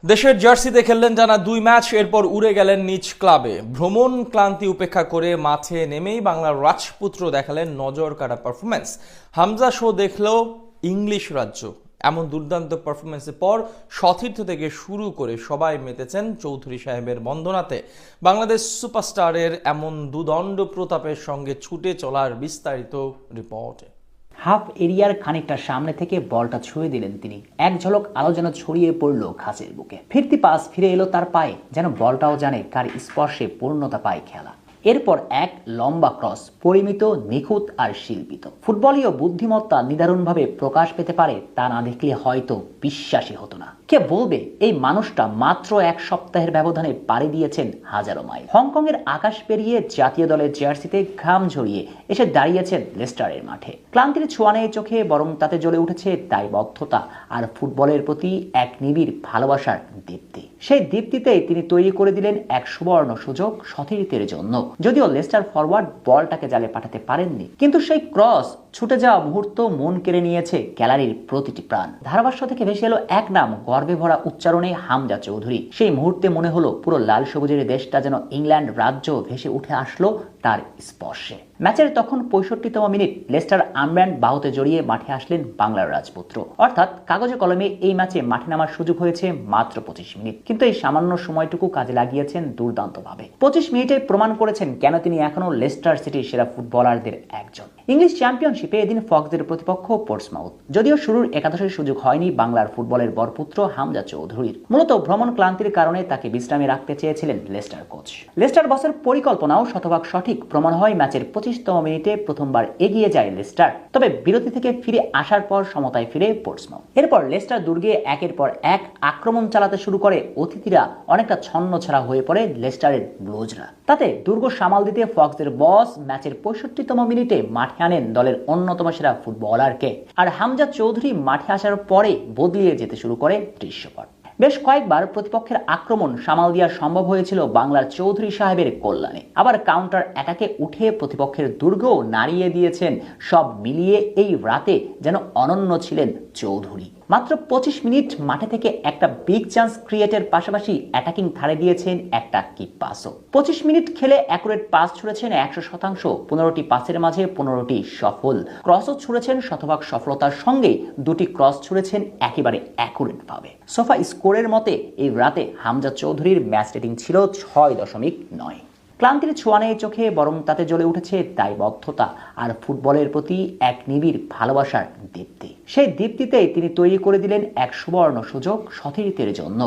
দেশের জার্সিতে খেললেন টানা 2 ম্যাচ, এরপর উড়ে গেলেন নিজ ক্লাবে। ভ্রমণ ক্লান্তি উপেক্ষা করে মাঠে নেমেই বাংলার রাজপুত্র দেখালেন নজর কাড়া পারফরম্যান্স। হামজা শো দেখলেও ইংলিশ রাজ্য। এমন দুর্দান্ত পারফরম্যান্সের পর সতীর্থ থেকে শুরু করে সবাই মেতেছেন চৌধুরী সাহেবের বন্দনাতে। বাংলাদেশ সুপারস্টারের এমন দুদণ্ড প্রতাপের সঙ্গে ছুটে চলার বিস্তারিত রিপোর্টে। হাফ এরিয়ার খানিকটা সামনে থেকে বলটা ছুঁয়ে দিলেন তিনি। এক ঝলক আলো যেন ছড়িয়ে পড়ল ঘাসের বুকে। ফিরতি পাস ফিরে এলো তার পায়ে, যেন বলটাও জানে কার স্পর্শে পূর্ণতা পায় খেলা। এরপর এক লম্বা ক্রস, পরিমিত, নিখুঁত আর শিল্পিত। ফুটবলীয় বুদ্ধিমত্তা নিদারুণভাবে প্রকাশ পেতে পারে তা না দেখলে হয়তো বিশ্বাসই হতো না। কে বলবে এই মানুষটা মাত্র এক সপ্তাহের ব্যবধানে পাড়ি দিয়েছেন হাজারো মাইল। হংকং এর আকাশ পেরিয়ে জাতীয় দলের জার্সিতে ঘাম ঝরিয়ে এসে দাঁড়িয়েছেন লেস্টারের মাঠে। ক্লান্তির ছোঁয়া নেই চোখে, বরং তাতে জ্বলে উঠেছে দায়বদ্ধতা আর ফুটবলের প্রতি এক নিবিড় ভালোবাসার দীপ্তি। সেই দীপ্তিতেই তিনি তৈরি করে দিলেন এক সুবর্ণ সুযোগ সতীর্থের জন্য। যদিও লেস্টার ফরওয়ার্ড বলটাকে জালে পাঠাতে পারেননি, কিন্তু সেই ক্রস, ছুটে যাওয়া মুহূর্ত মন কেড়ে নিয়েছে গ্যালারির প্রতিটি প্রাণ। ধারাভাষ্য থেকে ভেসে এলো এক নাম, গর্বে ভরা উচ্চারণে হামজা চৌধুরী। সেই মুহূর্তে মনে হলো পুরো লাল সবুজের দেশটা যেন ইংল্যান্ড রাজ্য ভেসে উঠে আসলো তার স্পর্শে। ম্যাচের তখন 65তম মিনিট। লেস্টার আর্মব্যান্ড বাহুতে জড়িয়ে মাঠে আসলেন বাংলার রাজপুত্র। অর্থাৎ কাগজে কলমে এই ম্যাচে মাঠে নামার সুযোগ হয়েছে মাত্র 25 মিনিট, কিন্তু এই সামান্য সময়টুকু কাজে লাগিয়েছেন দুর্দান্তভাবে। 25 মিনিটে প্রমাণ করেছেন কেন তিনি এখনো লেস্টার সিটির সেরা ফুটবলারদের একজন। ইংলিশ চ্যাম্পিয়নশিপে এদিন ফক্সের প্রতিপক্ষ পোর্টসমাউথ। যদিও শুরুর একাদশের সুযোগ হয়নি বাংলার ফুটবলের বরপুত্র হামজা চৌধুরীর। মূলত ভ্রমণ ক্লান্তির কারণে তাকে বিশ্রামে রাখতে চেয়েছিলেন লেস্টার কোচ। লেস্টার বসের পরিকল্পনাও শতভাগ সঠিক প্রমাণ হয় ম্যাচের 25তম মিনিটে প্রথমবার এগিয়ে যায় লেস্টার, তবে বিরতি থেকে ফিরে আসার পর সমতায় ফিরে পোর্টসমাউথ। এরপর লেস্টার দুর্গে একের পর এক আক্রমণ চালাতে শুরু করে অতিথিরা। অনেকটা ছন্ন ছাড়া হয়ে পড়ে লেস্টারের ব্লুজরা। তাতে দুর্গ সামাল দিতে ফক্সের বস ম্যাচের 65তম মিনিটে মাঠে আনেন দলের অন্যতম সেরা ফুটবলারকে। আর হামজা চৌধুরী মাঠে আসার পরে বদলিয়ে যেতে শুরু করে দৃশ্যপট। বেশ কয়েকবার প্রতিপক্ষের আক্রমণ সামাল দেওয়া সম্ভব হয়েছিল বাংলার চৌধুরী সাহেবের কল্যাণে। আবার কাউন্টার অ্যাটাকে উঠে প্রতিপক্ষের দুর্গও নাড়িয়ে দিয়েছেন। সব মিলিয়ে এই রাতে যেন অনন্য ছিলেন চৌধুরী। মাত্র 25 মিনিট মাঠে থেকে একটা বিগ চান্স ক্রিয়েটের পাশাপাশি অ্যাটাকিং ধারে দিয়েছেন একটা কি পাসও। 25 মিনিট খেলে অ্যাকুরেট পাস ছুড়েছেন 100%। 15টি পাসের মাঝে 15টি সফল। ক্রসও ছুড়েছেন শতভাগ সফলতার সঙ্গে। 2টি ক্রস ছুড়েছেন একেবারে অ্যাকুরেট ভাবে। সোফা স্কোরের মতে এই রাতে হামজা চৌধুরীর ম্যাচ রেটিং ছিল 6.9। ক্লান্তির ছোঁয়া নেই চোখে, বরং তাতে জ্বলে উঠেছে দায়বদ্ধতা আর ফুটবলের প্রতি এক নিবিড় ভালোবাসার দীপ্তি। সেই দীপ্তিতেই তিনি তৈরি করে দিলেন এক সুবর্ণ সুযোগ সতীর্থের জন্য।